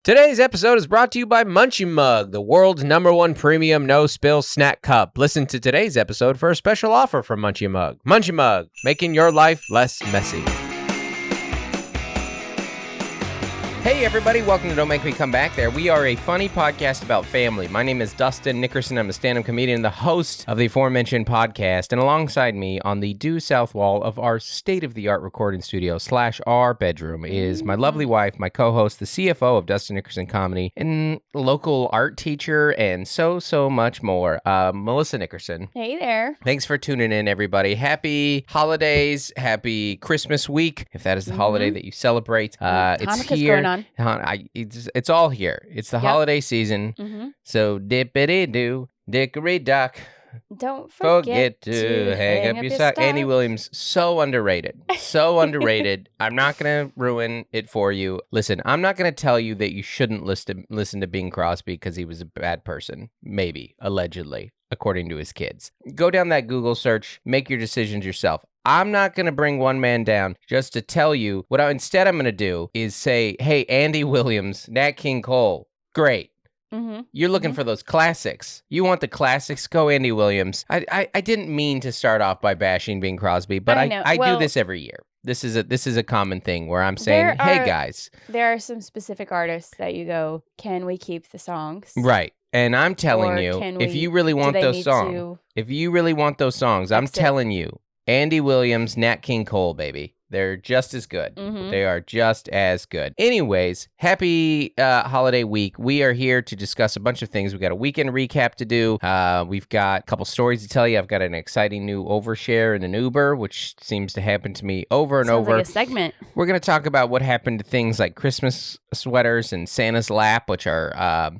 Today's episode is brought to you by Munchie Mug, the world's #1 premium no-spill snack cup. Listen to today's episode for a special offer from Munchie Mug. Munchie Mug, making your life less messy. Hey everybody, welcome to Don't Make Me Come Back There. We are a funny podcast about family. My name is Dustin Nickerson. I'm a stand-up comedian, the host of the aforementioned podcast. And alongside me on the due south wall of our state-of-the-art recording studio / our bedroom is my lovely wife, my co-host, the CFO of Dustin Nickerson Comedy, and local art teacher, and so much more, Melissa Nickerson. Hey there. Thanks for tuning in, everybody. Happy holidays. Happy Christmas week, if that is the holiday that you celebrate. It's here. Going on. It's all here. It's the holiday season. So dippity-doo, dickory-dock. Don't forget to hang up your sock. Andy Williams, so underrated. So underrated. I'm not going to ruin it for you. Listen, I'm not going to tell you that you shouldn't listen to Bing Crosby because he was a bad person. Maybe, allegedly, according to his kids. Go down that Google search. Make your decisions yourself. I'm not going to bring one man down just to tell you what I'm going to do is say, hey, Andy Williams, Nat King Cole, great. You're looking for those classics. You want the classics? Go Andy Williams. I didn't mean to start off by bashing Bing Crosby, but I do this every year. This is a common thing where I'm saying, hey guys. There are some specific artists that you go, can we keep the songs? Right. And I'm telling you, if you really want those songs, I'm telling you, Andy Williams, Nat King Cole, baby. They're just as good. They are just as good. Anyways, happy holiday week. We are here to discuss a bunch of things. We've got a weekend recap to do. We've got a couple stories to tell you. I've got an exciting new overshare in an Uber, which seems to happen to me over and over. Like a segment. We're going to talk about what happened to things like Christmas sweaters and Santa's lap, which are,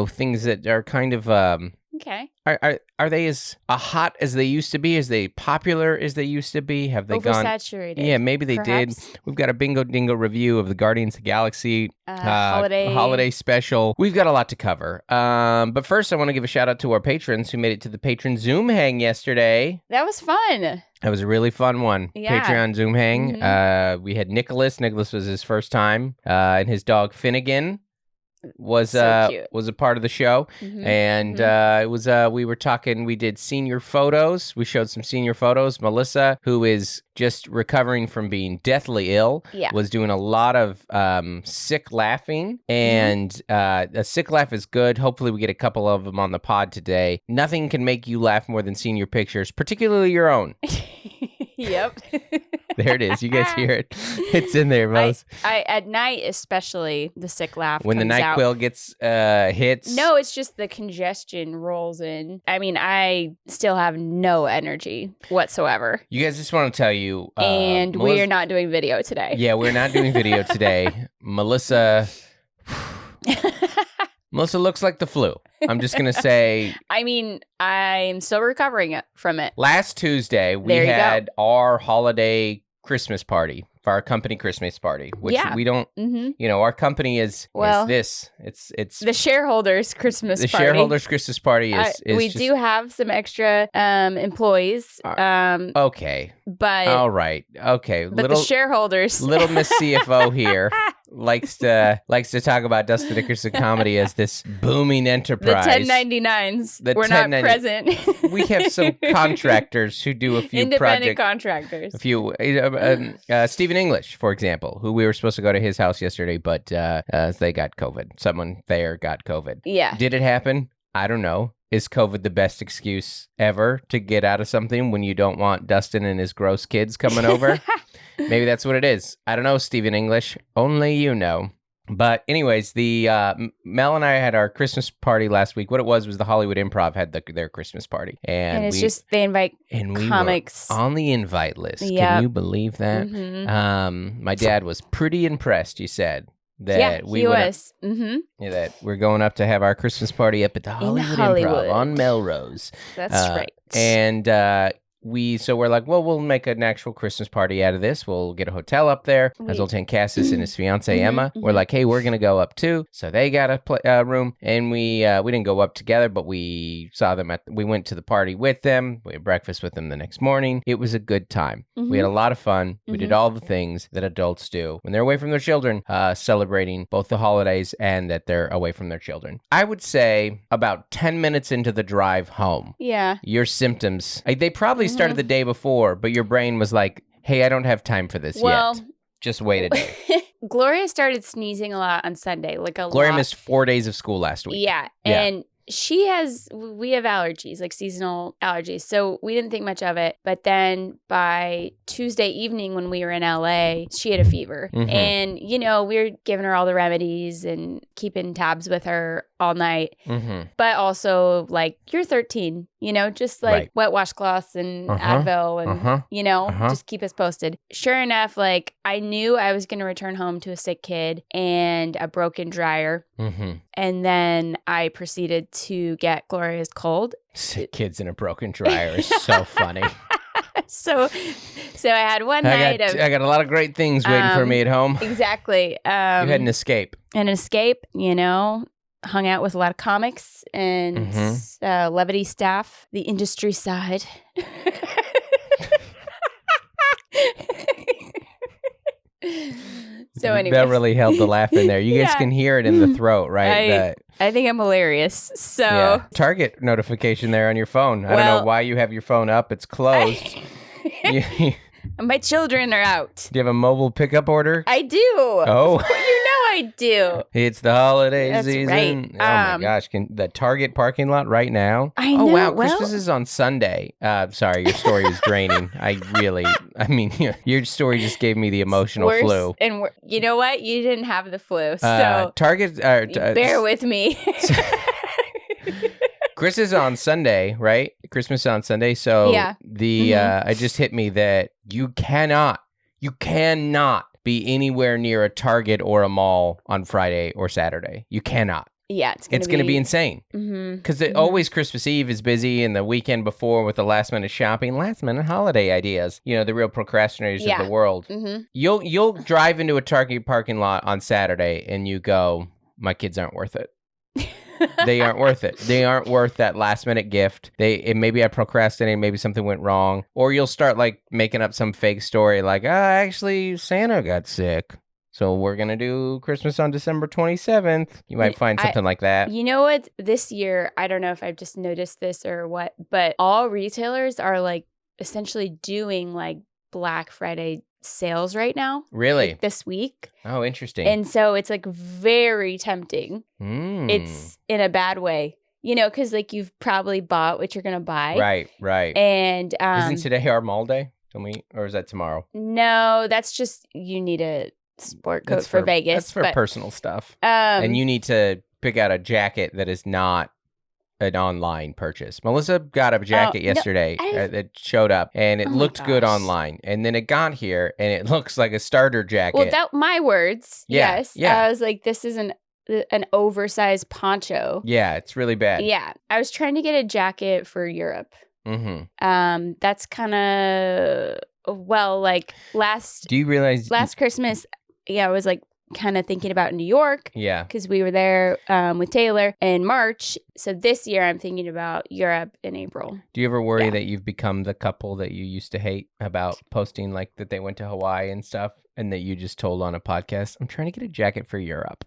things that are kind of... Okay. Are they as hot as they used to be? As they popular as they used to be? Have they gone oversaturated? Yeah, maybe they did. We've got a Bingo Dingo review of the Guardians of the Galaxy holiday special. We've got a lot to cover. But first, I want to give a shout out to our patrons who made it to the patron Zoom hang yesterday. That was fun. That was a really fun one. Yeah. Patreon Zoom hang. We had Nicholas. Nicholas was his first time, and his dog Finnegan was a part of the show, and it was we were talking. We did senior photos. We showed some senior photos. Melissa, who is just recovering from being deathly ill, was doing a lot of sick laughing, and a sick laugh is good. Hopefully, we get a couple of them on the pod today. Nothing can make you laugh more than senior pictures, particularly your own. Yep. There it is. You guys hear it? It's in there, Melissa. I at night, especially the sick laugh. When the NyQuil gets hits. No, it's just the congestion rolls in. I mean, I still have no energy whatsoever. You guys, just want to tell you, and we are not doing video today. Yeah, we're not doing video today. Melissa looks like the flu. I'm just going to say... I mean, I'm still recovering from it. Last Tuesday, we had our holiday Christmas party, for our company Christmas party, which we don't... our company is this. It's the shareholders' Christmas party. The shareholders' Christmas party is we do have some extra employees. Okay. But... All right. Okay. But the shareholders... Little Miss CFO here... likes to talk about Dustin Nickerson Comedy as this booming enterprise. The 1099s. We're not present. We have some contractors who do a few independent contractors. A few. Stephen English, for example, who we were supposed to go to his house yesterday, but they got COVID. Someone there got COVID. Yeah. Did it happen? I don't know. Is COVID the best excuse ever to get out of something when you don't want Dustin and his gross kids coming over? Maybe that's what it is. I don't know, Stephen English. Only you know. But anyways, the Mel and I had our Christmas party last week. What it was the Hollywood Improv had their Christmas party. And it's just, they invite comics. We were on the invite list. Yep. Can you believe that? My dad was pretty impressed, you said. That that we're going up to have our Christmas party up at the Hollywood Improv on Melrose. That's right. And we're like, well, we'll make an actual Christmas party out of this. We'll get a hotel up there. Zoltan Cassis and his fiance Emma were like, hey, we're gonna go up too. So they got a room, and we didn't go up together, but we saw them we went to the party with them. We had breakfast with them the next morning. It was a good time. We had a lot of fun. We did all the things that adults do when they're away from their children, celebrating both the holidays and that they're away from their children. I would say about 10 minutes into the drive home, your symptoms, they probably started the day before, but your brain was like, hey, I don't have time for this yet. Just wait a day. Gloria started sneezing a lot on Sunday, Gloria missed 4 days of school last week. Yeah. And we have allergies, like seasonal allergies. So we didn't think much of it. But then by Tuesday evening when we were in LA, she had a fever. And, we were giving her all the remedies and keeping tabs with her all night. But also, you're 13, just wet washcloths and Advil and, just keep us posted. Sure enough, I knew I was going to return home to a sick kid and a broken dryer. And then I proceeded to get Gloria's cold. Sick kids in a broken dryer is so funny. So I had one night I got a lot of great things waiting for me at home. Exactly. You had an escape. Hung out with a lot of comics and levity staff, the industry side. So anyway, that really held the laugh in there. You guys can hear it in the throat, right? I think I'm hilarious. So Target notification there on your phone. I don't know why you have your phone up. It's closed. My children are out. Do you have a mobile pickup order? I do. Oh. I do. It's the holiday That's season. Right. Oh my gosh. Can the Target parking lot right now? I know. Oh wow. Christmas is on Sunday. Sorry, your story was draining. Your story just gave me the emotional flu. And you know what? You didn't have the flu. So Target. Bear with me. Christmas is on Sunday, right? Christmas is on Sunday. So it just hit me that you cannot be anywhere near a Target or a mall on Friday or Saturday. You cannot. Yeah, it's going to be insane. Because always Christmas Eve is busy, and the weekend before with the last minute shopping, last minute holiday ideas. The real procrastinators of the world. You'll drive into a Target parking lot on Saturday, and you go, "My kids aren't worth it." They aren't worth it. They aren't worth that last minute gift. Maybe I procrastinated. Maybe something went wrong. Or you'll start making up some fake story actually Santa got sick. So we're going to do Christmas on December 27th. You might find something like that. You know what? This year, I don't know if I've just noticed this or what, but all retailers are essentially doing Black Friday sales right now. Really? This week. Oh, interesting. And so it's very tempting. It's in a bad way, because you've probably bought what you're going to buy. Right. And isn't today our mall day? Or is that tomorrow? No, that's just you need a sport coat for Vegas. That's for personal stuff. And you need to pick out a jacket that is not an online purchase. Melissa got a jacket yesterday that showed up, and it looked good online. And then it got here, and it looks like a starter jacket. Well, my words. Yes. Yeah. I was like, this is an oversized poncho. Yeah, it's really bad. Yeah. I was trying to get a jacket for Europe. That's kind of Do you realize last Christmas? Yeah, I was kind of thinking about New York. Yeah. Because we were there with Taylor in March. So this year I'm thinking about Europe in April. Do you ever worry that you've become the couple that you used to hate about posting that they went to Hawaii and stuff, and that you just told on a podcast, I'm trying to get a jacket for Europe.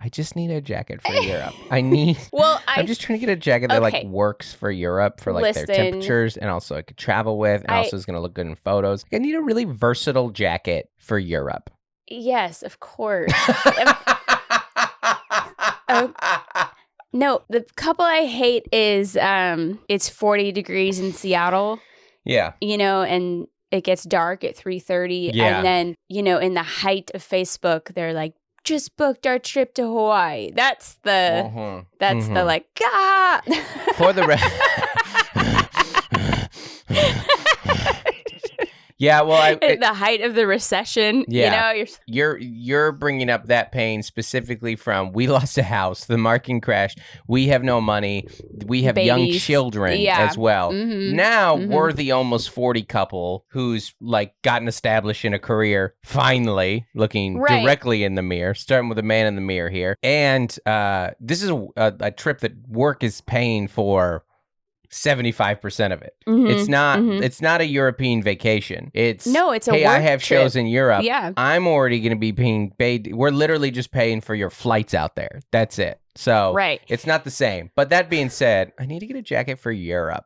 I just need a jacket for Europe. I'm just trying to get a jacket that works for Europe for their temperatures, and also I could travel with, and also is going to look good in photos. I need a really versatile jacket for Europe. Yes, of course. No, the couple I hate is it's 40 degrees in Seattle. Yeah. And it gets dark at 3:30. Yeah. And then, in the height of Facebook, they're just booked our trip to Hawaii. That's the For the Yeah, well, At the height of the recession, Yeah. you know, you're bringing up that pain specifically from we lost a house, the market crashed, we have no money, we have young Babies. children Yeah. as well. Mhm. Now Mhm. we're the almost 40 couple who's like gotten established in a career, finally looking Right. directly in the mirror, starting with a man in the mirror here. And this is a trip that work is paying for 75% of it. Mhm. It's not Mhm. it's not a European vacation. It's No, it's a hey, I work have trip. shows in Europe. Yeah. I'm already going to be being paid. We're literally just paying for your flights out there. That's it. So Right. it's not the same. But that being said, I need to get a jacket for Europe.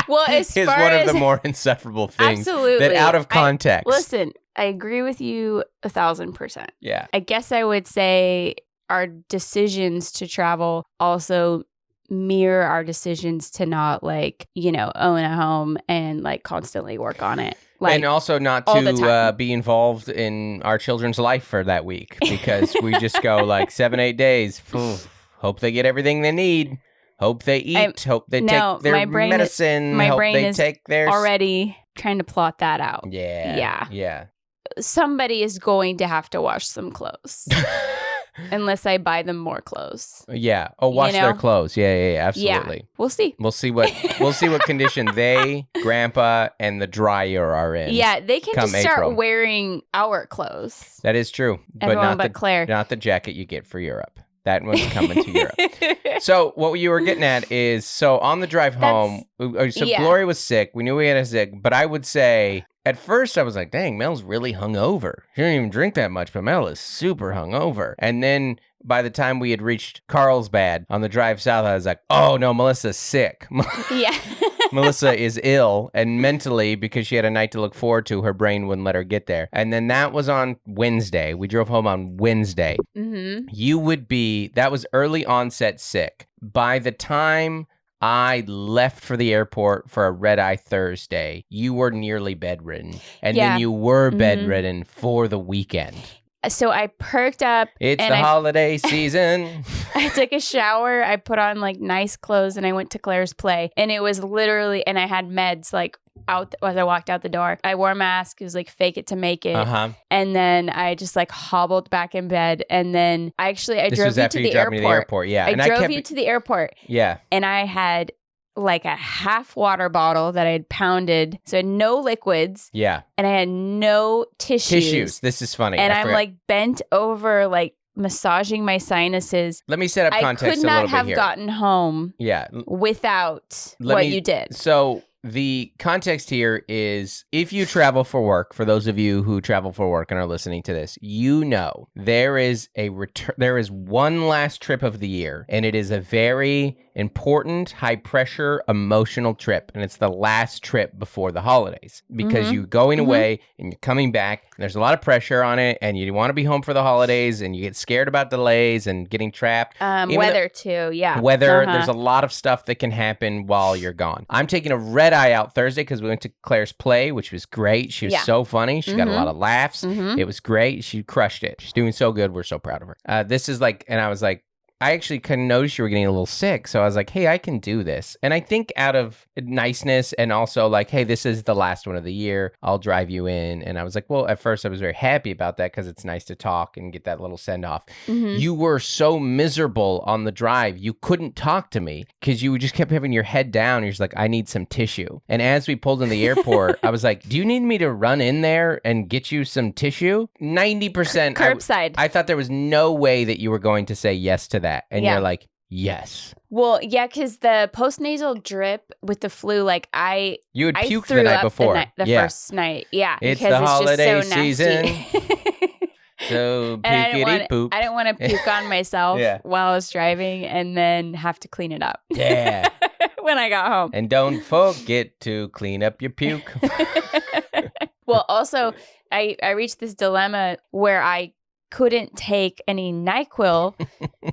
Well, as is far one as of the more insufferable things absolutely that out of context. Listen, I agree with you 1,000%. Yeah. I guess I would say our decisions to travel also mirror our decisions to not own a home and constantly work on it. And also not all the to time. be involved in our children's life for that week because we just go 7-8 days. Hope they get everything they need. Hope they eat. Hope they take their medicine. Hope they take their already trying to plot that out. Yeah. Somebody is going to have to wash some clothes. Unless I buy them more clothes. Yeah. Oh, wash their clothes. Yeah, absolutely. Yeah. We'll see. We'll see what condition they, Grandpa, and the dryer are in. Yeah, they can just start April. wearing our clothes. That is true. Everyone but Claire. Not the jacket you get for Europe. That one's coming to Europe. So what you were getting at is, so on the drive home, Gloria was sick. We knew we had a sick, but I would say at first I was like, dang, Mel's really hungover. She didn't even drink that much, but Mel is super hungover. And then by the time we had reached Carlsbad on the drive south, I was like, oh no, Melissa's sick. Yeah. Melissa is ill, and mentally, because she had a night to look forward to, her brain wouldn't let her get there. And then that was on Wednesday. We drove home on Wednesday. Mm-hmm. That was early onset sick. By the time I left for the airport for a red-eye Thursday, you were nearly bedridden. And then you were bedridden for the weekend. So I perked up. It's the holiday season. I took a shower. I put on nice clothes and I went to Claire's play. And it was literally, and I had meds out as I walked out the door. I wore a mask. It was fake it to make it. And then I just hobbled back in bed. And then I drove you to the airport. Yeah. I drove you to the airport. Yeah. And I had a half water bottle that I had pounded. So I had no liquids. Yeah. And I had no tissues. This is funny. And I'm bent over, massaging my sinuses. Let me set up context a little bit here. I could not have gotten home without what you did. So the context here is if you travel for work, for those of you who travel for work and are listening to this, there is one last trip of the year, and it is a very important, high pressure, emotional trip. And it's the last trip before the holidays because you're going away and you're coming back. And there's a lot of pressure on it, and you want to be home for the holidays, and you get scared about delays and getting trapped. Weather too, yeah. Weather, there's a lot of stuff that can happen while you're gone. I'm taking a red eye out Thursday because we went to Claire's play, which was great. She was so funny. She got a lot of laughs. It was great. She crushed it. She's doing so good. We're so proud of her. And I was like, I actually couldn't notice you were getting a little sick. So I was like, hey, I can do this. And I think out of niceness and also hey, this is the last one of the year. I'll drive you in. And I was like, well, at first I was very happy about that because it's nice to talk and get that little send off. You were so miserable on the drive. You couldn't talk to me because you just kept having your head down. You're just like, I need some tissue. And as we pulled in the airport, I was like, do you need me to run in there and get you some tissue? 90%. Curbside. I thought there was no way that you were going to say yes to that. And you're like, yes. Well, yeah, because the postnasal drip with the flu, you had puked the night before. The first night. Yeah. It's the holiday just so season. So pukey poop. I didn't want to puke on myself while I was driving and then have to clean it up. Yeah. When I got home. And don't forget to clean up your puke. Well, also, I reached this dilemma where I couldn't take any NyQuil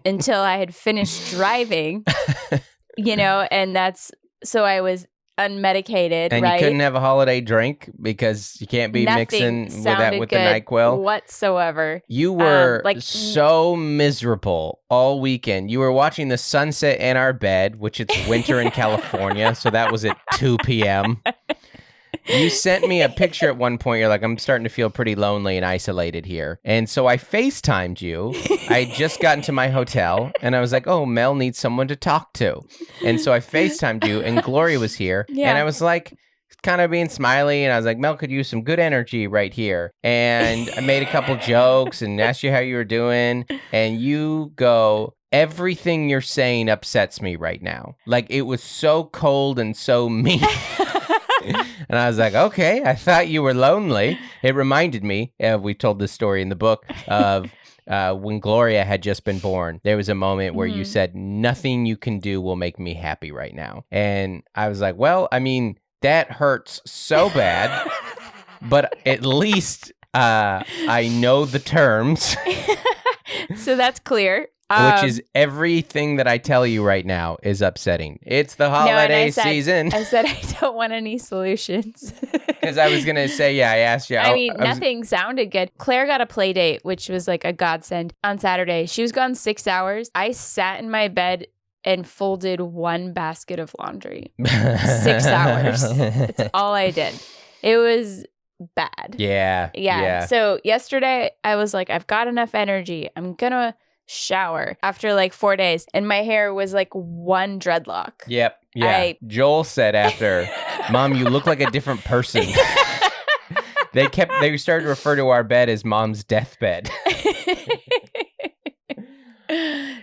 until I had finished driving, and so I was unmedicated, and right? You couldn't have a holiday drink because you can't be mixing with the NyQuil whatsoever. You were so miserable all weekend. You were watching the sunset in our bed, which it's winter in California, so that was at 2 p.m. You sent me a picture at one point. You're like, I'm starting to feel pretty lonely and isolated here. And so I FaceTimed you. I had just gotten to my hotel and I was like, oh, Mel needs someone to talk to. And so I FaceTimed you and Gloria was here. Yeah. And I was like, kind of being smiley. And I was like, Mel could use some good energy right here. And I made a couple jokes and asked you how you were doing. And you go, everything you're saying upsets me right now. Like, it was so cold and so mean. And I was like, okay, I thought you were lonely. It reminded me, we told this story in the book, of when Gloria had just been born. There was a moment where you said, nothing you can do will make me happy right now. And I was like, well, I mean, that hurts so bad, but at least I know the terms. So that's clear. Which is everything that I tell you right now is upsetting. It's the holiday season. I said I don't want any solutions. Because I was going to say, I asked you. I mean, nothing sounded good. Claire got a play date, which was like a godsend on Saturday. She was gone 6 hours. I sat in my bed and folded one basket of laundry. 6 hours. That's all I did. It was bad. Yeah. So yesterday I was like, I've got enough energy. I'm going to shower after like 4 days. And my hair was like one dreadlock. Yep. Yeah. Joel said after, Mom, you look like a different person. They started to refer to our bed as Mom's deathbed.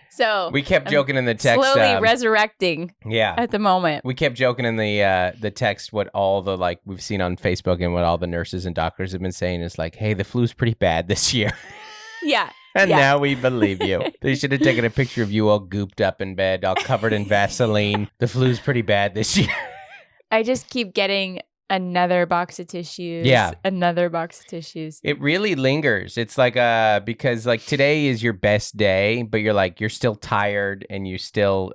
So we kept joking in the text. Slowly resurrecting. Yeah. At the moment. We kept joking in the text what all the like we've seen on Facebook and what all the nurses and doctors have been saying is like, hey, the flu's pretty bad this year. Yeah. And now we believe you. They should have taken a picture of you all gooped up in bed, all covered in Vaseline. The flu's pretty bad this year. I just keep getting another box of tissues. Yeah. Another box of tissues. It really lingers. It's like because like today is your best day, but you're still tired and you're still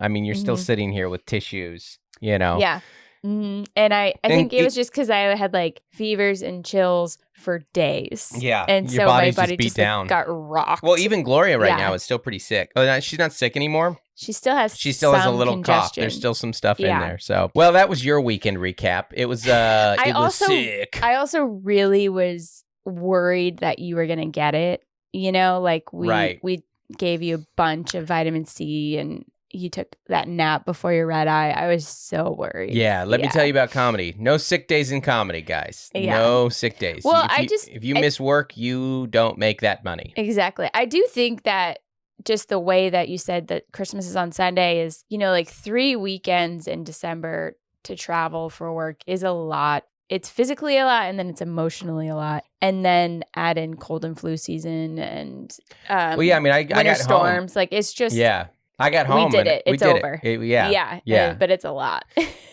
sitting here with tissues, you know? Yeah. Mm-hmm. And I think it was just because I had like fevers and chills for days. Yeah. And so my body just down. Like, got rocked. Well, even Gloria right now is still pretty sick. Oh, no, she's not sick anymore. She still has a little congestion. cough. There's still some stuff in there. So, well, that was your weekend recap. It was was sick. I also really was worried that you were going to get it. You know, like we gave you a bunch of vitamin C and you took that nap before your red eye. I was so worried. Yeah, let me tell you about comedy. No sick days in comedy, guys. Yeah. No sick days. Well, if you miss work, you don't make that money. Exactly. I do think that just the way that you said that Christmas is on Sunday is, like 3 weekends in December to travel for work is a lot. It's physically a lot, and then it's emotionally a lot. And then add in cold and flu season and I got storms. Home. Like it's just I got home. We did it. It's over. Yeah. But it's a lot.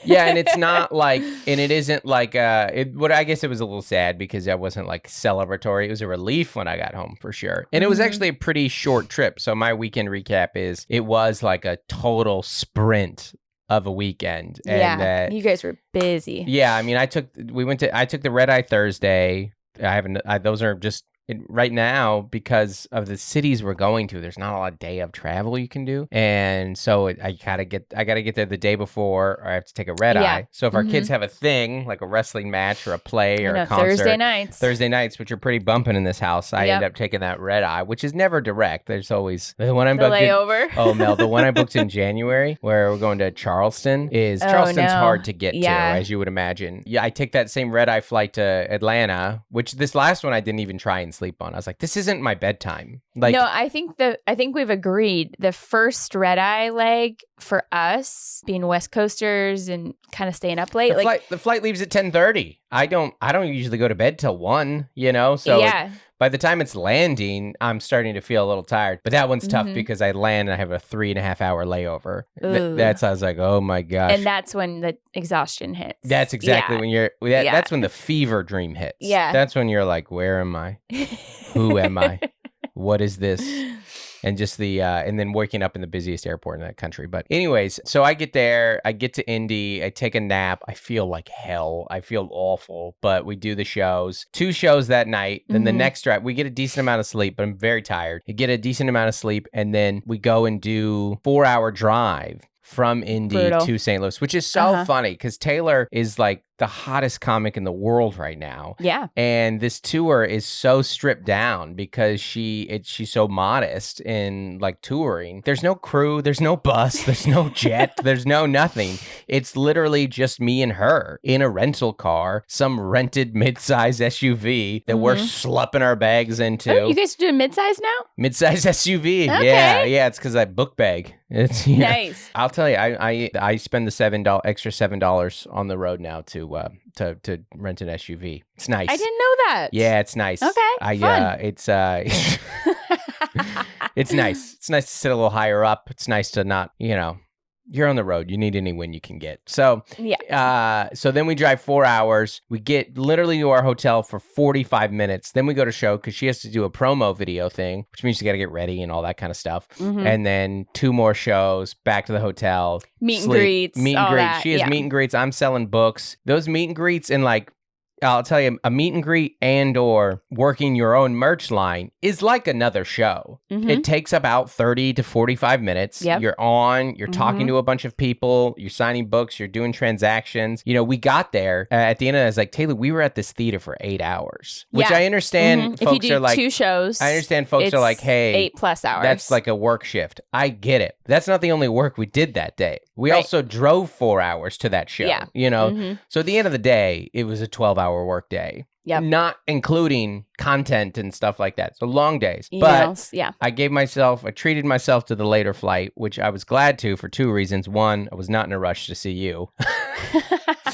Yeah, and it's not like, and it isn't like, I guess it was a little sad because I wasn't like celebratory. It was a relief when I got home for sure. And it was actually a pretty short trip. So my weekend recap is, it was like a total sprint of a weekend. And, you guys were busy. Yeah, I mean, I took the red eye Thursday. Those are just, right now, because of the cities we're going to, there's not a lot of day of travel you can do, and so I gotta get there the day before, or I have to take a red eye. So if our kids have a thing like a wrestling match or a play or a concert, Thursday nights, which are pretty bumping in this house, I end up taking that red eye, which is never direct. There's always the one I'm booked layover. Oh, Mel, the one I booked in January, where we're going to Charleston, Charleston's hard to get to, as you would imagine. Yeah, I take that same red eye flight to Atlanta, which this last one I didn't even try and sleep on. I was like, this isn't my bedtime. Like, no, I think we've agreed the first red eye leg for us being West Coasters and kind of staying up late. The flight leaves at 10:30. I don't usually go to bed till 1, So by the time it's landing, I'm starting to feel a little tired. But that one's tough because I land and I have a 3.5 hour layover. I was like, oh my gosh. And that's when the exhaustion hits. That's exactly when that's when the fever dream hits. Yeah. That's when you're like, where am I? Who am I? What is this? And just and then waking up in the busiest airport in that country. But anyways, so I get there, I get to Indy, I take a nap. I feel like hell. I feel awful, but we do the shows. 2 shows that night. Then the next drive, we get a decent amount of sleep, but I'm very tired. You get a decent amount of sleep, and then we go and do 4-hour drive from Indy to St. Louis, which is so funny because Taylor is like the hottest comic in the world right now. Yeah. And this tour is so stripped down because she's so modest in like touring. There's no crew, there's no bus, there's no jet, there's no nothing. It's literally just me and her in a rental car, some rented mid-size SUV that we're slupping our bags into. Oh, you guys are doing mid-size now? Mid-size SUV. Okay. Yeah, it's because I book bag. It's Nice. I'll tell you, I spend the extra $7 on the road now to rent an SUV. It's nice. I didn't know that. Yeah, it's nice. Okay, fun. It's it's nice. It's nice to sit a little higher up. It's nice to not, you're on the road. You need any win you can get. So, so then we drive 4 hours. We get literally to our hotel for 45 minutes. Then we go to show because she has to do a promo video thing, which means you got to get ready and all that kind of stuff. And then 2 more shows, back to the hotel. Meet and greets. Meet and greets. That. She has meet and greets. I'm selling books. Those meet and greets and like, I'll tell you, a meet and greet and or working your own merch line is like another show. It takes about 30 to 45 minutes. Yep. You're on, you're talking to a bunch of people, you're signing books, you're doing transactions. We got there at the end of it, I was like, Taylor, we were at this theater for 8 hours, which I understand if folks you do are like, 2 shows, I understand folks are like, hey, 8+ hours. That's like a work shift. I get it. That's not the only work we did that day. We also drove 4 hours to that show, So at the end of the day, it was a 12-hour work day. Yep. Not including content and stuff like that. So long days. Emails, but I treated myself to the later flight, which I was glad to for 2 reasons. One, I was not in a rush to see you. I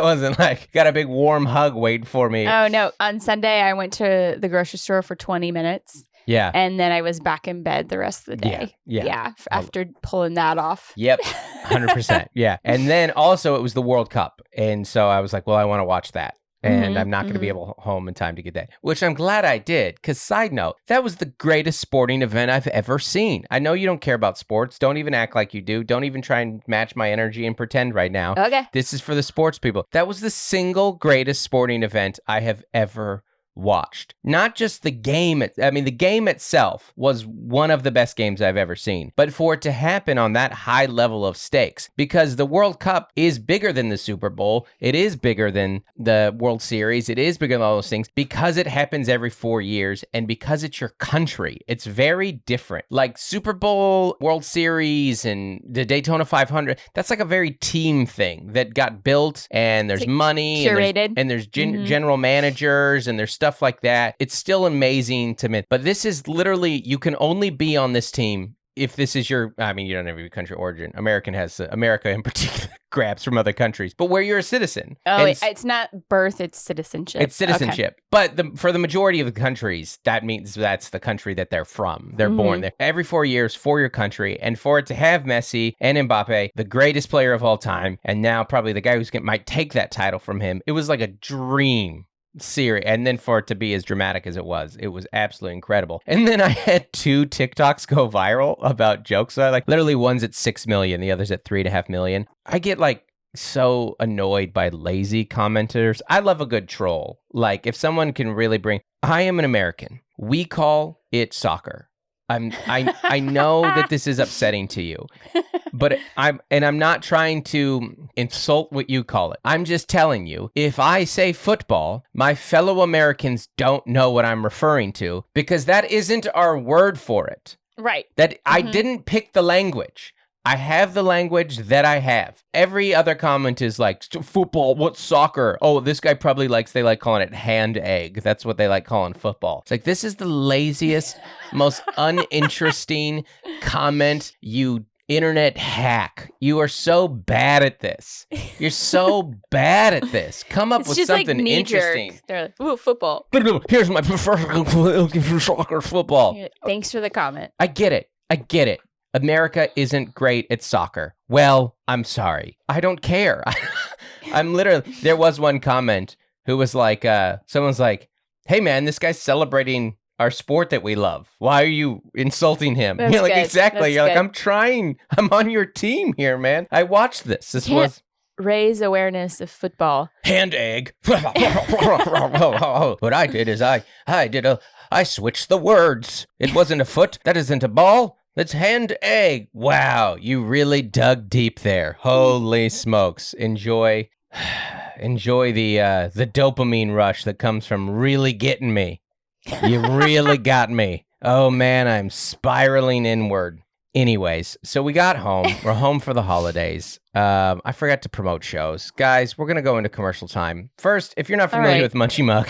wasn't like, got a big warm hug waiting for me. Oh, no. On Sunday, I went to the grocery store for 20 minutes. Yeah. And then I was back in bed the rest of the day. Yeah. After pulling that off. Yep. 100%. Yeah. And then also it was the World Cup. And so I was like, well, I want to watch that. And I'm not going to be able home in time to get that, which I'm glad I did. Because side note, that was the greatest sporting event I've ever seen. I know you don't care about sports. Don't even act like you do. Don't even try and match my energy and pretend right now. Okay. This is for the sports people. That was the single greatest sporting event I have ever watched. Not just the game. The game itself was one of the best games I've ever seen. But for it to happen on that high level of stakes, because the World Cup is bigger than the Super Bowl. It is bigger than the World Series. It is bigger than all those things because it happens every 4 years and because it's your country. It's very different. Like Super Bowl, World Series, and the Daytona 500, that's like a very team thing that got built and there's money curated. and there's general managers and there's stuff like that. It's still amazing to me. But this is literally, you can only be on this team if this is your, you don't have your country origin. America in particular grabs from other countries, but where you're a citizen. Oh, it's not birth, it's citizenship. It's citizenship. Okay. But for the majority of the countries, that means that's the country that they're from. They're born there. Every 4 years for your country. And for it to have Messi and Mbappe, the greatest player of all time, and now probably the guy might take that title from him, it was like a dream series. And then for it to be as dramatic as it was absolutely incredible. And then I had 2 TikToks go viral about jokes. So literally one's at 6 million, the other's at 3.5 million. I get so annoyed by lazy commenters. I love a good troll. Like if someone can really I am an American. We call it soccer. I know that this is upsetting to you, but I'm not trying to insult what you call it. I'm just telling you, if I say football, my fellow Americans don't know what I'm referring to because that isn't our word for it. Right. That I didn't pick the language. I have the language that I have. Every other comment is like, football, what's soccer? Oh, this guy probably they like calling it hand egg. That's what they like calling football. It's like, this is the laziest, most uninteresting comment, you internet hack. You are so bad at this. You're so bad at this. Come up with something interesting. They're like, ooh, football. Here's my preferred soccer football. Thanks for the comment. I get it. America isn't great at soccer. Well, I'm sorry. I don't care. I'm literally, there was one comment who was like, someone's like, hey man, this guy's celebrating our sport that we love. Why are you insulting him? That's You're like, good. exactly. That's You're good. like, I'm trying. I'm on your team here, man. I watched this. This was raise awareness of football. hand egg. What I did is I switched the words. It wasn't a foot. That isn't a ball. That's hand egg. Wow, you really dug deep there. Holy smokes. Enjoy Enjoy the dopamine rush that comes from really getting me. You really got me. Oh man, I'm spiraling inward. Anyways, so we got home. We're home for the holidays. I forgot to promote shows. Guys, we're going to go into commercial time. First, if you're not familiar with Munchie Mug,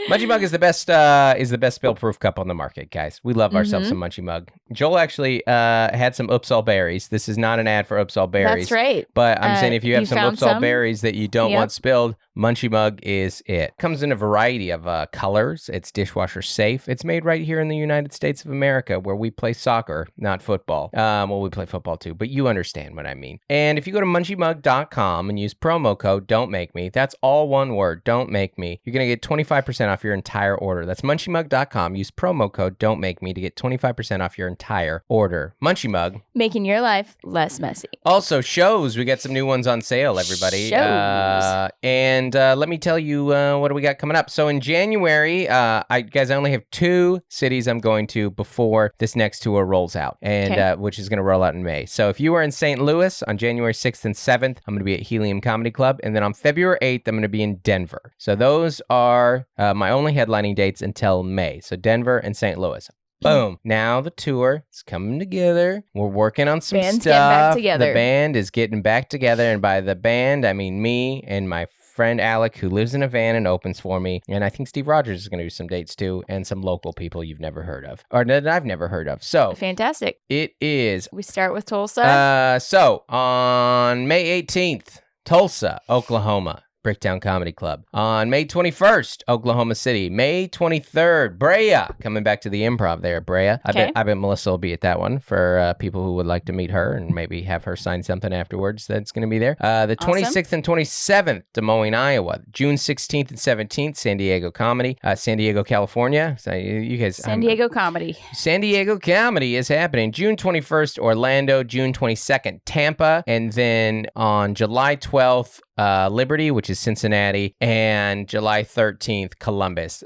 Munchie Mug is the best spill-proof cup on the market, guys. We love ourselves some Munchie Mug. Joel actually had some Upsal berries. This is not an ad for Upsal berries. That's right. But I'm saying if you have some Upsal berries that you don't want spilled, Munchie Mug is it. Comes in a variety of colors. It's dishwasher safe. It's made right here in the United States of America, where we play soccer, not football. Well, we play football too, but you understand what I mean. And if you go to munchiemug.com and use promo code DON'TMAKEME, that's all one word, don't make me, you're going to get 25% off your entire order. That's munchiemug.com. Use promo code DON'TMAKEME to get 25% off your entire order. Munchie Mug. Making your life less messy. Also, shows. We got some new ones on sale, everybody. And let me tell you what do we got coming up. So in January, I only have 2 cities I'm going to before this next tour rolls out, and which is going to roll out in May. So if you are in St. Louis on January 6th and 7th, I'm going to be at Helium Comedy Club. And then on February 8th, I'm going to be in Denver. So those are my only headlining dates until May. So Denver and St. Louis. Boom. Now the tour is coming together. We're working on some Band's stuff. Getting back together. The band is getting back together. And by the band, I mean me and my friend Alec, who lives in a van and opens for me. And I think Steve Rogers is going to do some dates too, and some local people you've never heard of, or that I've never heard of. So fantastic. It is. We start with Tulsa. So on May 18th, Tulsa, Oklahoma. Bricktown Comedy Club. On May 21st, Oklahoma City. May 23rd, Brea. Coming back to the Improv there, Brea. I bet Melissa will be at that one for people who would like to meet her and maybe have her sign something afterwards that's going to be there. The 26th and 27th, Des Moines, Iowa. June 16th and 17th, San Diego Comedy. San Diego, California. So you guys. San Diego Comedy. San Diego Comedy is happening. June 21st, Orlando. June 22nd, Tampa. And then on July 12th, Liberty, which is Cincinnati, and July 13th, Columbus.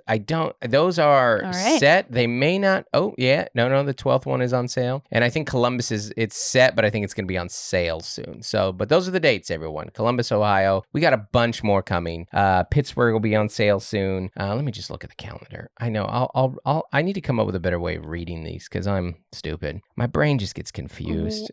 Those are set. They may not, the 12th one is on sale. And I think Columbus it's set, but I think it's going to be on sale soon. So, but those are the dates, everyone. Columbus, Ohio. We got a bunch more coming. Pittsburgh will be on sale soon. Let me just look at the calendar. I know, I need to come up with a better way of reading these because I'm stupid. My brain just gets confused.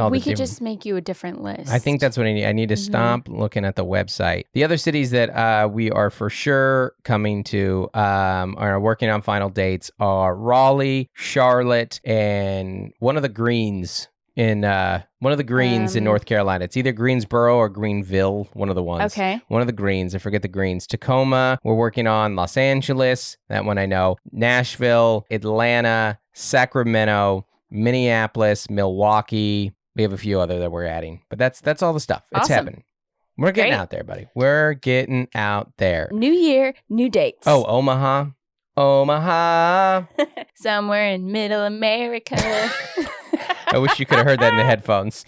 We could just make you a different list. I think that's what I need. I need to stop looking at the website. The other cities that we are for sure coming to, are working on final dates are Raleigh, Charlotte, and one of the Greens in North Carolina. It's either Greensboro or Greenville, one of the ones. Okay. One of the Greens. I forget the Greens. Tacoma, we're working on. Los Angeles, that one I know. Nashville, Atlanta, Sacramento, Minneapolis, Milwaukee. We have a few other that we're adding, but that's all the stuff. It's happening. We're getting out there, buddy. We're getting out there. New year, new dates. Oh, Omaha. Somewhere in middle America. I wish you could have heard that in the headphones.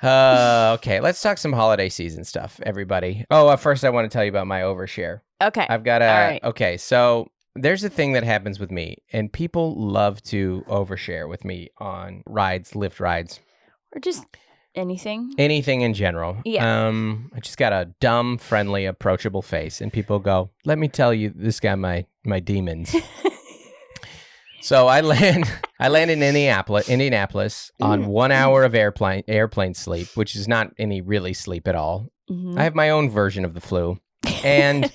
Okay, let's talk some holiday season stuff, everybody. Oh, first I want to tell you about my overshare. Okay. I've got okay, so there's a thing that happens with me, and people love to overshare with me on rides, Lyft rides. Or just anything. Anything in general. Yeah. I just got a dumb, friendly, approachable face, and people go, let me tell you this guy my demons. So I land in Indianapolis on 1 hour of airplane sleep, which is not any really sleep at all. I have my own version of the flu. And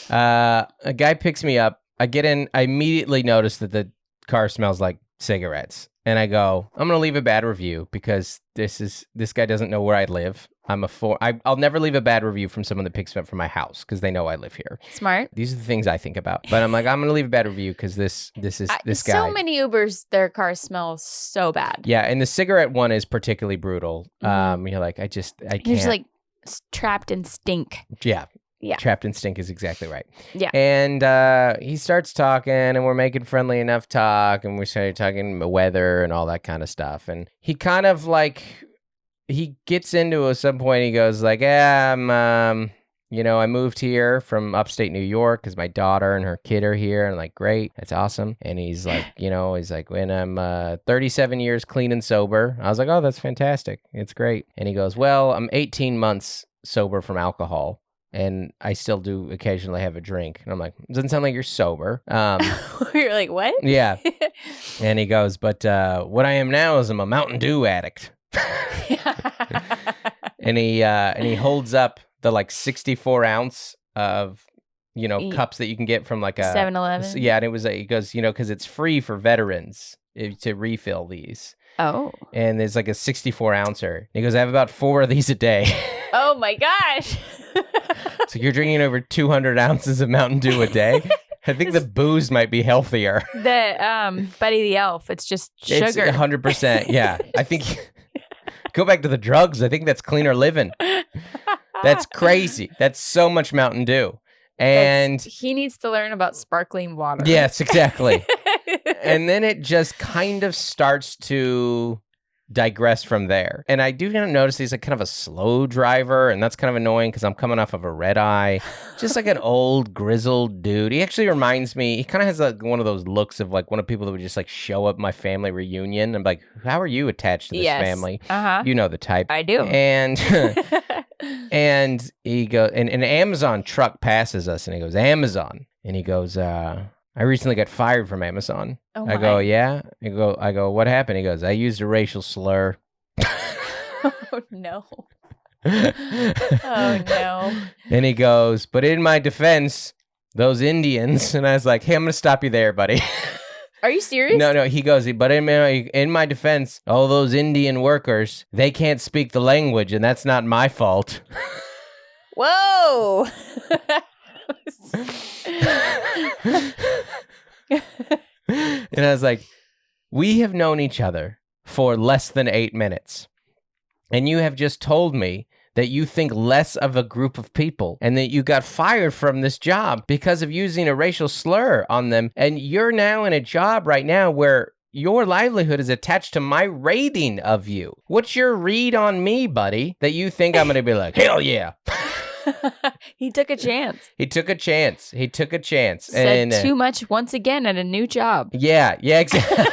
a guy picks me up. I get in, I immediately notice that the car smells like cigarettes. And I go, I'm going to leave a bad review because this guy doesn't know where I live. I'll never leave a bad review from someone that picks me up from my house because they know I live here. Smart. These are the things I think about. But I'm like, I'm going to leave a bad review because this guy. So many Ubers, their cars smell so bad. Yeah, and the cigarette one is particularly brutal. You're like, I can't. You're just like trapped in stink. Yeah. Yeah. Trapped in stink is exactly right. Yeah. And he starts talking, and we're making friendly enough talk, and we started talking weather and all that kind of stuff. And he kind of like, he gets into at some point, he goes like, I'm I moved here from upstate New York because my daughter and her kid are here. And I'm like, great, that's awesome. And he's like, when I'm 37 years clean and sober. I was like, oh, that's fantastic. It's great. And he goes, well, I'm 18 months sober from alcohol. And I still do occasionally have a drink. And I'm like, doesn't sound like you're sober. You're like, what? Yeah. And he goes, but what I am now is I'm a Mountain Dew addict. And he holds up the like 64 ounce of, cups that you can get from like a 7-Eleven. Yeah. And it was, he goes, because it's free for veterans to refill these. Oh. And there's like a 64 ouncer. And he goes, I have about 4 of these a day. Oh my gosh. So you're drinking over 200 ounces of Mountain Dew a day? I think the booze might be healthier. The Buddy the Elf, it's just sugar. It's 100%. Yeah. I think go back to the drugs. I think that's cleaner living. That's crazy. That's so much Mountain Dew. And he needs to learn about sparkling water. Yes, exactly. And then it just kind of starts to digress from there. And I do notice he's like kind of a slow driver, and that's kind of annoying because I'm coming off of a red eye. Just like an old grizzled dude. He actually reminds me, he kind of has like one of those looks of like one of people that would just like show up at my family reunion. I'm like, how are you attached to this family? Uh-huh. You know the type. I do. And and he goes, and an Amazon truck passes us, and he goes, Amazon. And he goes, I recently got fired from Amazon. Oh I go, yeah? I go, what happened? He goes, I used a racial slur. Oh, no. Oh, no. And he goes, but in my defense, those Indians, and I was like, hey, I'm going to stop you there, buddy. Are you serious? No, he goes, but in my defense, all those Indian workers, they can't speak the language, and that's not my fault. Whoa. And I was like, we have known each other for less than 8 minutes. And you have just told me that you think less of a group of people and that you got fired from this job because of using a racial slur on them. And you're now in a job right now where your livelihood is attached to my rating of you. What's your read on me, buddy, that you think I'm going to be like, hell yeah. He took a chance. He took a chance. Said too much once again at a new job. Yeah, exactly.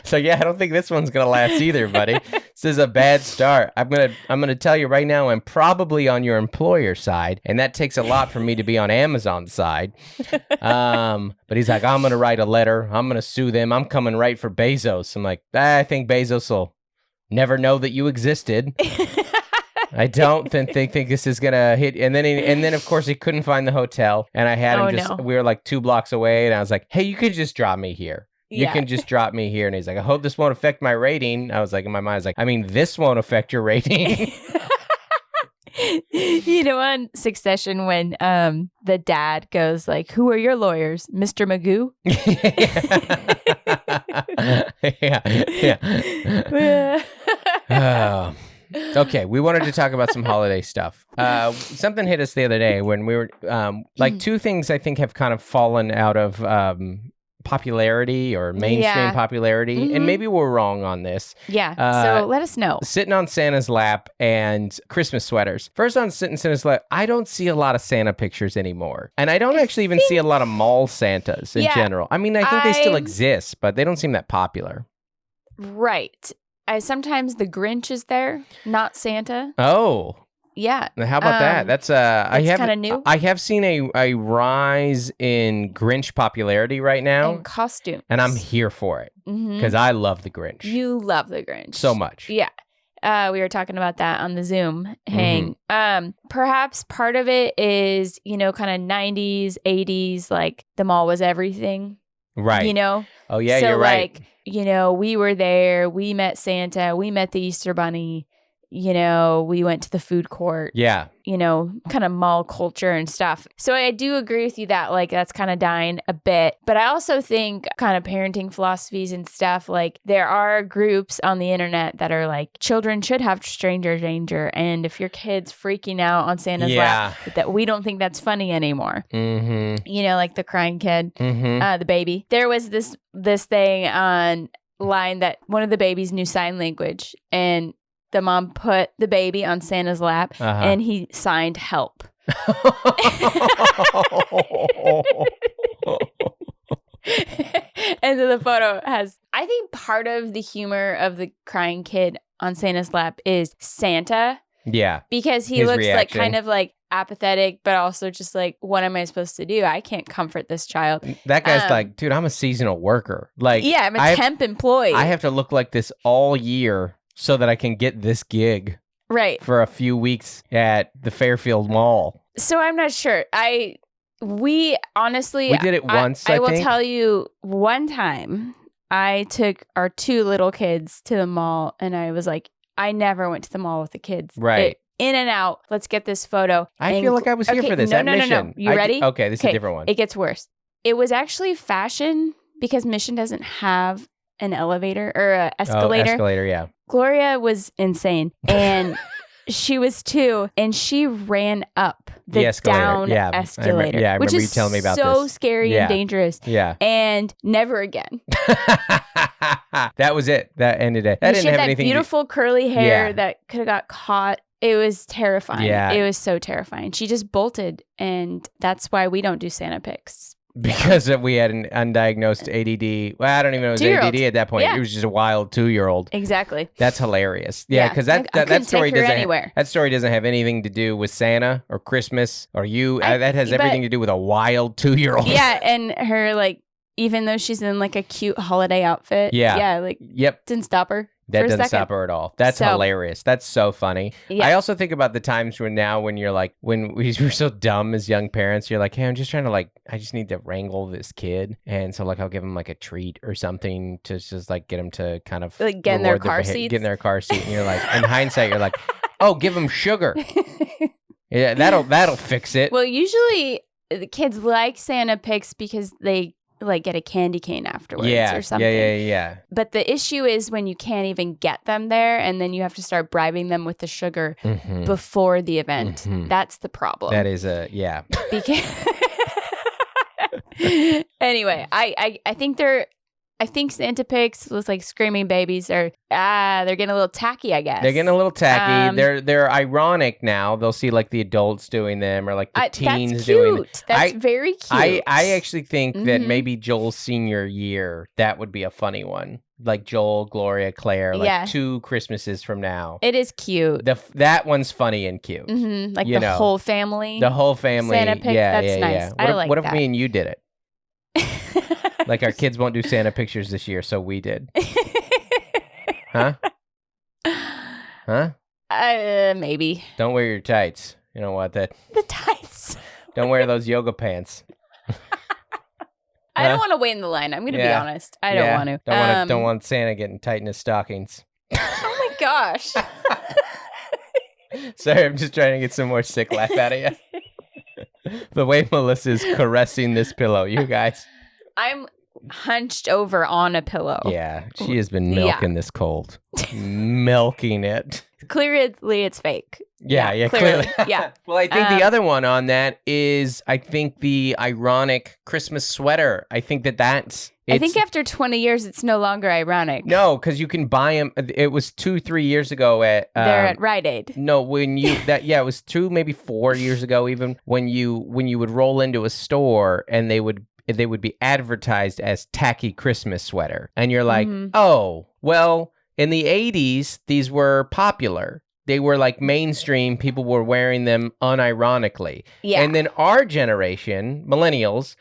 So yeah, I don't think this one's gonna last either, buddy. This is a bad start. I'm gonna tell you right now, I'm probably on your employer side, and that takes a lot for me to be on Amazon's side. But he's like, I'm gonna write a letter. I'm gonna sue them. I'm coming right for Bezos. I'm like, I think Bezos will never know that you existed. I don't think this is gonna hit. And then of course he couldn't find the hotel, and I had him we were like 2 blocks away, and I was like, hey, you could just drop me here. You can just drop me here. And he's like, I hope this won't affect my rating. I was like, in my mind, I was like, I mean, this won't affect your rating. On Succession when the dad goes like, who are your lawyers? Mr. Magoo? Yeah. Okay, we wanted to talk about some holiday stuff. Something hit us the other day when we were like 2 things I think have kind of fallen out of popularity or mainstream popularity, and maybe we're wrong on this. So let us know. Sitting on Santa's lap and Christmas sweaters. First, on sitting Santa's lap, I don't see a lot of Santa pictures anymore, and I don't actually even see a lot of mall Santas in general. I mean, I think they still exist, but they don't seem that popular. Right. Sometimes the Grinch is there, not Santa. Oh. Yeah. How about that? That's kind of new. I have seen a rise in Grinch popularity right now. And costumes. And I'm here for it because I love the Grinch. You love the Grinch. So much. Yeah. We were talking about that on the Zoom hang. Perhaps part of it is, kind of 90s, 80s, like the mall was everything. Right. Oh, yeah, so, you're right. We were there. We met Santa. We met the Easter Bunny. We went to the food court. Yeah. Kind of mall culture and stuff. So I do agree with you that like that's kind of dying a bit. But I also think kind of parenting philosophies and stuff, like there are groups on the internet that are like children should have stranger danger. And if your kid's freaking out on Santa's lap, that we don't think that's funny anymore. Like the crying kid, the baby. There was this thing online that one of the babies knew sign language, and the mom put the baby on Santa's lap and he signed help. And so the photo has, I think part of the humor of the crying kid on Santa's lap is Santa. Yeah. Because he His looks reaction. like kind of like apathetic, but also just like, what am I supposed to do? I can't comfort this child. That guy's like, dude, I'm a seasonal worker. Like, yeah, I'm a temp employee. I have to look like this all year so that I can get this gig. Right. For a few weeks at the Fairfield Mall. So I'm not sure. We honestly, we did it once. I will tell you, one time I took our 2 little kids to the mall, and I was like, I never went to the mall with the kids. Right. In and out. Let's get this photo. I feel like I was here for this. No. You ready? Okay, this is a different one. It gets worse. It was actually fashion because Mission doesn't have an elevator or an escalator. Oh, escalator, yeah. Gloria was insane, and she was 2, and she ran up the escalator. down escalator. I remember you telling me about this. So scary and dangerous. Yeah. And never again. That was it. That ended it. That didn't have anything. Beautiful curly hair that could have got caught. It was terrifying. Yeah. It was so terrifying. She just bolted, and that's why we don't do Santa pics. Because we had an undiagnosed ADD. Well, I don't even know it was ADD at that point. Yeah. It was just a wild 2-year-old. Exactly. That's hilarious. Yeah, because that story doesn't have anything to do with Santa or Christmas or you. That has everything to do with a wild 2-year-old. Yeah, and her, like, even though she's in like a cute holiday outfit. Yeah. Like, yep. Didn't stop her. That doesn't stop her at all. That's hilarious. That's so funny. Yeah. I also think about the times when you're like, when we were so dumb as young parents, you're like, hey, I'm just trying to I just need to wrangle this kid. And so I'll give him like a treat or something to just like get him to kind of like get in their car seats. Get in their car seat. And you're like, in hindsight, you're like, oh, give him sugar. Yeah, that'll fix it. Well, usually the kids like Santa pics because they like get a candy cane afterwards or something. Yeah. But the issue is when you can't even get them there and then you have to start bribing them with the sugar before the event. That's the problem. That is Because anyway, I think Santa pics with like screaming babies are they're getting a little tacky, I guess. They're getting a little tacky. They're ironic now. They'll see like the adults doing them or like the teens doing them. That's very cute. I actually think that maybe Joel's senior year, that would be a funny one. Like Joel, Gloria, Claire, like 2 Christmases from now. It is cute. That one's funny and cute. Like whole family. The whole family. Santa pic, that's nice. What if me and you did it? Like our kids won't do Santa pictures this year, so we did. Huh? Maybe. Don't wear your tights. You don't want that. The tights. Don't wear those yoga pants. I don't want to wait in the line. I'm going to be honest. I don't want to. Don't want Santa getting tight in his stockings. Oh my gosh. Sorry, I'm just trying to get some more sick laugh out of you. The way Melissa's caressing this pillow, you guys. I'm hunched over on a pillow. Yeah, she has been milking this cold. Milking it. Clearly, it's fake. Yeah, clearly. Yeah. Well, I think the other one on that is, I think the ironic Christmas sweater. I think that's... I think after 20 years, it's no longer ironic. No, because you can buy them. It was 2-3 years ago at... They're at Rite Aid. No, it was 2, maybe 4 years ago even, when you would roll into a store and they would be advertised as tacky Christmas sweater. And you're like, oh, well, in the 80s, these were popular. They were like mainstream. People were wearing them unironically. Yeah. And then our generation, millennials,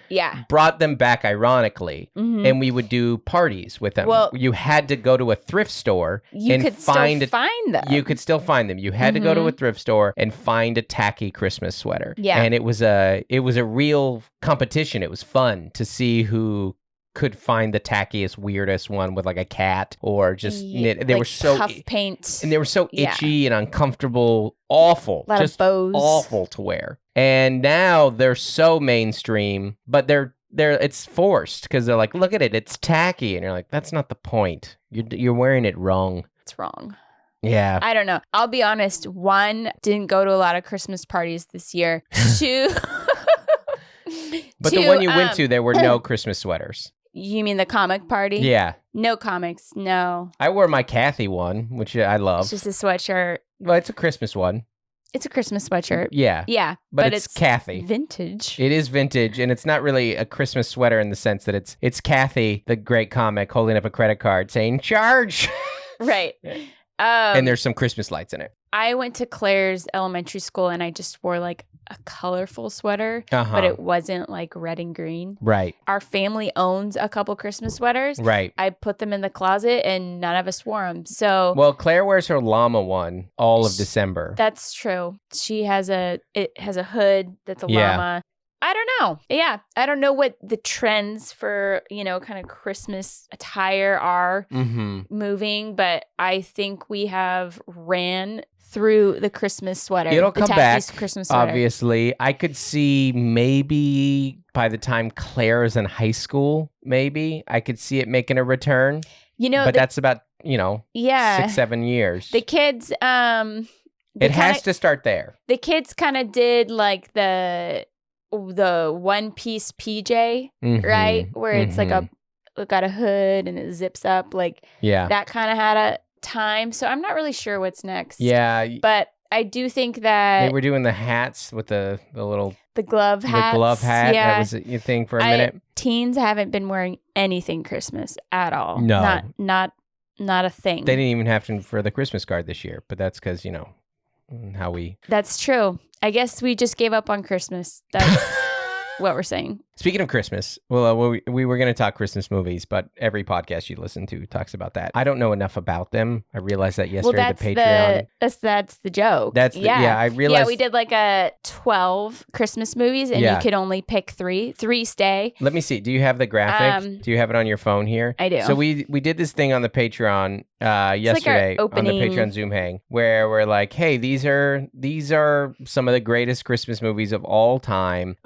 brought them back ironically. And we would do parties with them. Well, you had to go to a thrift store and find them. You could still find them. You had to go to a thrift store and find a tacky Christmas sweater. Yeah. And it was a real competition. It was fun to see who could find the tackiest, weirdest one with like a cat or just knit. They were so puff paint, and they were so itchy and uncomfortable, awful, just awful to wear. And now they're so mainstream, but it's forced because they're like, look at it, it's tacky, and you're like, that's not the point. You're wearing it wrong. It's wrong. Yeah. I don't know. I'll be honest. 1, didn't go to a lot of Christmas parties this year. 2. But the one you went to, there were no Christmas sweaters. You mean the comic party? Yeah. No comics. No. I wore my Kathy one, which I love. It's just a sweatshirt. Well, it's a Christmas one. It's a Christmas sweatshirt. Yeah. Yeah. But it's Kathy. Vintage. It is vintage, and it's not really a Christmas sweater in the sense that it's Kathy, the great comic, holding up a credit card saying, charge! Right. And there's some Christmas lights in it. I went to Claire's elementary school, and I just wore like a colorful sweater, but it wasn't like red and green. Right. Our family owns a couple Christmas sweaters. Right. I put them in the closet, and none of us wore them. So, well, Claire wears her llama one all of December. That's true. It has a hood that's a llama. I don't know. Yeah. I don't know what the trends for, kind of Christmas attire are moving, but I think we have ran through the Christmas sweater. It'll come back, Christmas sweater. Obviously. I could see maybe by the time Claire is in high school, maybe I could see it making a return. But that's about, 6-7 years. The kids, it has to start there. The kids kind of did like the one piece PJ, right? Where it's like got a hood and it zips up, like that kind of had a time. So I'm not really sure what's next. Yeah. But I do think that they were doing the hats with the glove hats. The glove hat. Yeah. That was a thing for a minute. Teens haven't been wearing anything Christmas at all. No. Not a thing. They didn't even have to for the Christmas card this year, but that's because, how we... That's true. I guess we just gave up on Christmas. That's what we're saying. Speaking of Christmas, well, we were going to talk Christmas movies, but every podcast you listen to talks about that. I don't know enough about them. I realized that yesterday. The Patreon. That's the joke. I realized. Yeah, we did like 12 Christmas movies, and you could only pick 3. 3 stay. Let me see. Do you have the graphic? Do you have it on your phone here? I do. So we did this thing on the Patreon yesterday on the Patreon Zoom hang where we're like, hey, these are some of the greatest Christmas movies of all time.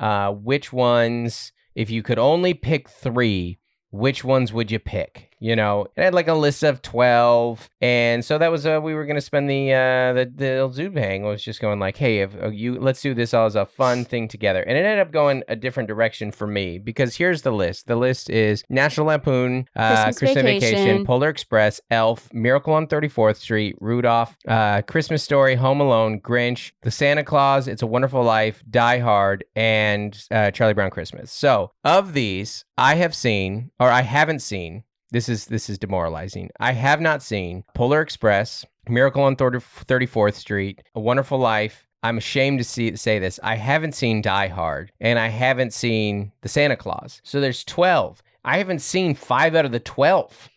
Which ones? If you could only pick 3, which ones would you pick? It had like a list of 12, and so that was we were gonna spend the Zoom hang was just going like, hey, let's do this all as a fun thing together, and it ended up going a different direction for me because here's the list. The list is National Lampoon, Christmas Vacation, Polar Express, Elf, Miracle on 34th Street, Rudolph, Christmas Story, Home Alone, Grinch, The Santa Claus, It's a Wonderful Life, Die Hard, and Charlie Brown Christmas. So of these, I haven't seen. This is demoralizing. I have not seen Polar Express, Miracle on 34th Street, A Wonderful Life. I'm ashamed to say this. I haven't seen Die Hard, and I haven't seen The Santa Claus. So there's 12. I haven't seen 5 out of the 12.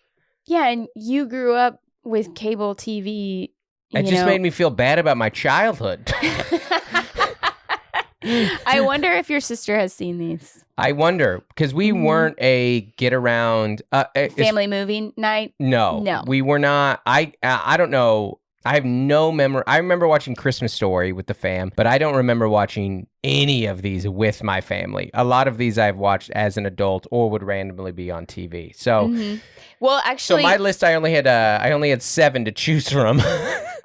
Yeah, and you grew up with cable TV. It just made me feel bad about my childhood. I wonder if your sister has seen these. I wonder, because we weren't a get-around... family movie night? No. We were not. I don't know. I have no memory. I remember watching Christmas Story with the fam, but I don't remember watching any of these with my family. A lot of these I've watched as an adult or would randomly be on TV. So, well, actually... So my list, I only had 7 to choose from.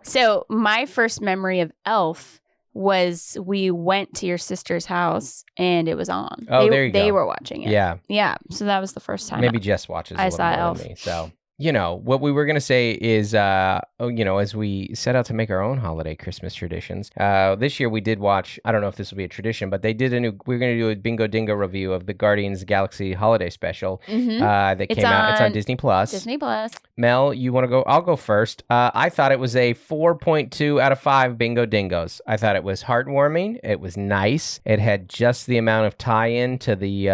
So my first memory of Elf was we went to your sister's house and it was on. Oh, there you go. They were watching it. Yeah. Yeah. So that was the first time. Maybe Jess watches a little saw more Elf. than me. So, what we were going to say is, as we set out to make our own holiday Christmas traditions, this year we did watch, I don't know if this will be a tradition, but we're going to do a Bingo Dingo review of the Guardians of the Galaxy holiday special that came out. It's on Disney Plus. Disney Plus. Mel, you want to go? I'll go first. I thought it was a 4.2 out of 5 Bingo Dingos. I thought it was heartwarming. It was nice. It had just the amount of tie-in to the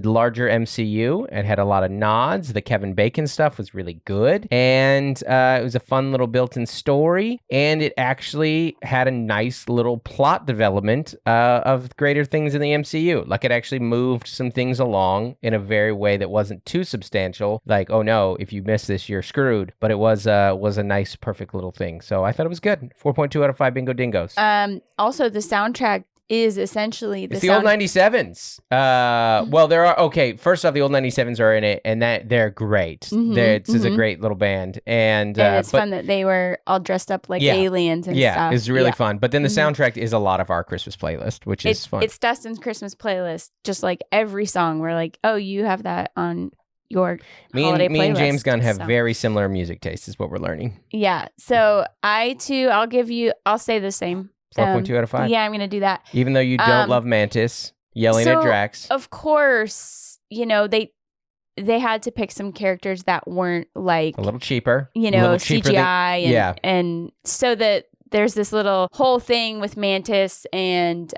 larger MCU. It had a lot of nods. The Kevin Bacon stuff was really good, and it was a fun little built-in story, and it actually had a nice little plot development of greater things in the MCU. Like, it actually moved some things along in a very way that wasn't too substantial, like, oh no, if you miss this you're screwed, but it was a nice perfect little thing. So I thought it was good. 4.2 out of 5 Bingo Dingos. Also, the soundtrack is essentially the old 97s. Well, there are, first off, the old 97s are in it, and that they're great. This is a great little band, and it's fun that they were all dressed up like aliens and stuff. Yeah, it's really fun. But then the soundtrack is a lot of our Christmas playlist, which is fun. It's Dustin's Christmas playlist. Just like every song, we're like, oh, you have that on your Me holiday and James playlist, Gunn have so. very similar music tastes, is what we're learning. Yeah. So I'll say the same. 4.2 out of 5? Yeah, I'm going to do that. Even though you don't love Mantis yelling at Drax. Of course, they had to pick some characters that weren't like a little cheaper. CGI. And so that there's this little whole thing with Mantis and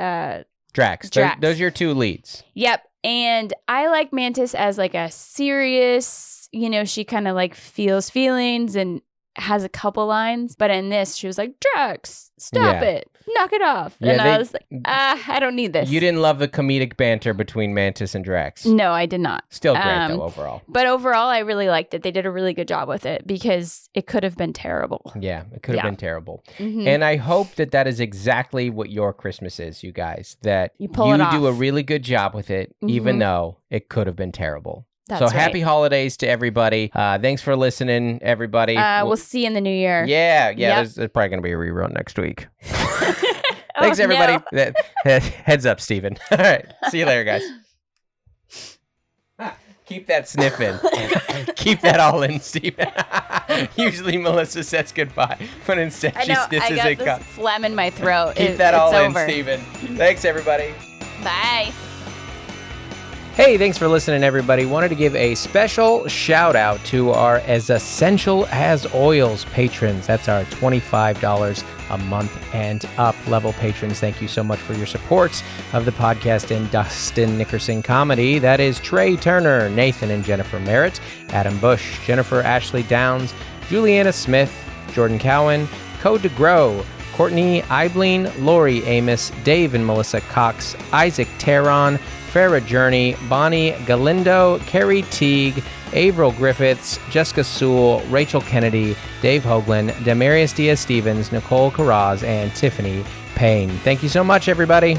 Drax. Those are your two leads. Yep. And I like Mantis as like a serious, she kind of like feels feelings and has a couple lines. But in this, she was like, Drax, stop it. Knock it off. And I was like, I don't need this. You didn't love the comedic banter between Mantis and Drax. No, I did not. Still great, though, overall. But overall, I really liked it. They did a really good job with it because it could have been terrible. Yeah, it could have been terrible. Mm-hmm. And I hope that is exactly what your Christmas is, you guys. That you do a really good job with it, even though it could have been terrible. That's happy holidays to everybody. Thanks for listening, everybody. We'll see you in the new year. Yeah. There's probably going to be a rerun next week. Thanks, everybody. No. Heads up, Steven. All right. See you later, guys. Keep that sniff in. Keep that all in, Steven. Usually Melissa says goodbye, but instead she sniffs as it comes. Phlegm in my throat. Keep that all in, Steven. Thanks, everybody. Bye. Hey, thanks for listening, everybody. Wanted to give a special shout out to our As Essential as Oils patrons. That's our $25 a month and up level patrons. Thank you so much for your support of the podcast and Dustin Nickerson comedy. That is Trey Turner, Nathan and Jennifer Merritt, Adam Bush, Jennifer Ashley Downs, Juliana Smith, Jordan Cowan, Code to Grow, Courtney Eibling, Lori Amos, Dave and Melissa Cox, Isaac Terron, Farrah Journey, Bonnie Galindo, Carrie Teague, Averill Griffiths, Jessica Sewell, Rachel Kennedy, Dave Hoagland, Demarius Diaz-Stevens, Nicole Carraz, and Tiffany Payne. Thank you so much, everybody.